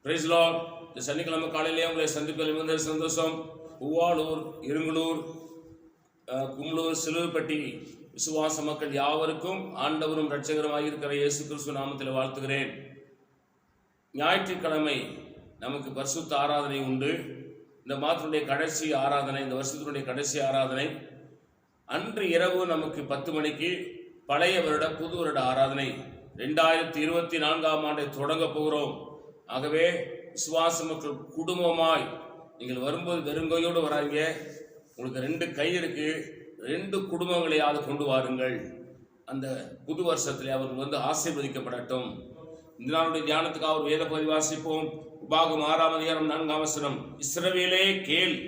Price Lord. இந்த சனிக்கிழமை காலையிலே உங்களை சந்திப்பதில் வந்து சந்தோஷம். உவாளூர், இருங்கலூர், கும்ளூர், சிலுவைப்பட்டி விசுவாச மக்கள் யாவருக்கும் ஆண்டவரும் இரட்சகருமாக இருக்கிற இயேசு கிறிஸ்து நாமத்தில் வாழ்த்துகிறேன். ஞாயிற்றுக்கிழமை நமக்கு பரிசுத்த ஆராதனை உண்டு. இந்த மாதத்தினுடைய கடைசி ஆராதனை, இந்த வருஷத்தினுடைய கடைசி ஆராதனை. அன்று இரவு நமக்கு 10 மணிக்கு பழைய வருட புது வருட ஆராதனை 2024ஆம் ஆண்டை தொடங்க போகிறோம். ஆகவே விசுவாச மக்கள் குடும்பமாய் நீங்கள் வரும்போது வெறுங்கையோடு வராங்க. உங்களுக்கு 2 கை இருக்கு, 2 குடும்பங்களையாவது கொண்டு வாருங்கள். அந்த புது வருஷத்திலே அவர் வந்து ஆசீர்வதிக்கப்படட்டும். இந்த நாளுடைய தியானத்துக்காக ஒரு வேத பகுதி வாசிப்போம். உபாகம் 6ஆம் அதிகாரம் 4ஆம் வசனம். இஸ்ரவேலே கேள்,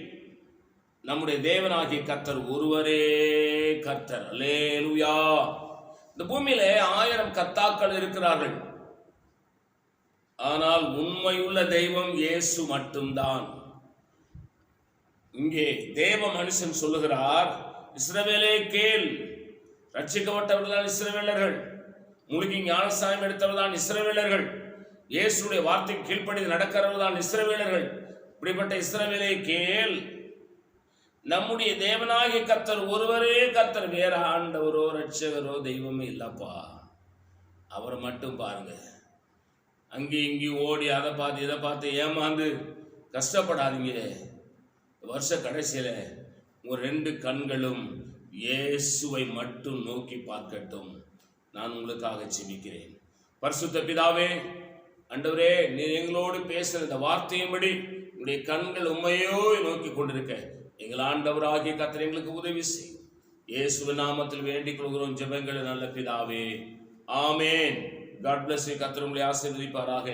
நம்முடைய தேவனாகிய கர்த்தர் ஒருவரே கர்த்தர். அல்லேலூயா. இந்த பூமியிலே 1000 கர்த்தாக்கள் இருக்கிறார்கள். ஆனால் உண்மையுள்ள தெய்வம் இயேசு மட்டும்தான். இங்கே தேவ மனுஷன் சொல்லுகிறார், இஸ்ரவேலே கேள். ரட்சிக்கப்பட்டவர்கள் தான் இஸ்ரவேலர்கள். முழுகி ஞானஸ்நானம் எடுத்தவர்கள் தான் இஸ்ரவேலர்கள். இயேசுடைய வார்த்தைக்கு கீழ்ப்படிந்து நடக்கிறவர்கள் தான் இஸ்ரவேலர்கள். இப்படிப்பட்ட இஸ்ரவேலே கேள், நம்முடைய தேவனாகிய கர்த்தர் ஒருவரே கர்த்தர், வேற ஆண்டவரோ ரட்சகரோ தெய்வமே இல்லப்பா. அவரை மட்டும் பாருங்க. அங்கேயும் இங்கேயும் ஓடி அதை பார்த்து இதை பார்த்து ஏமாந்து கஷ்டப்படாதீங்க. வருஷ கடைசியில் உங்கள் 2 கண்களும் இயேசுவை மட்டும் நோக்கி பார்க்கட்டும். நான் உங்களுக்காக ஜெபிக்கிறேன். பரிசுத்த பிதாவே, ஆண்டவரே, நீ எங்களோடு பேசுகிற இந்த வார்த்தையின்படி உங்களுடைய கண்கள் உண்மையோ நோக்கி கொண்டிருக்க எங்கள் ஆண்டவராகிய கர்த்தர் எங்களுக்கு உதவி செய். இயேசுவின் நாமத்தில் வேண்டிக் கொள்கிறோம் ஜெபங்கள் நல்ல பிதாவே, ஆமேன். God bless you. கர்த்தர் உங்களை ஆசீர்வதிப்பாராக.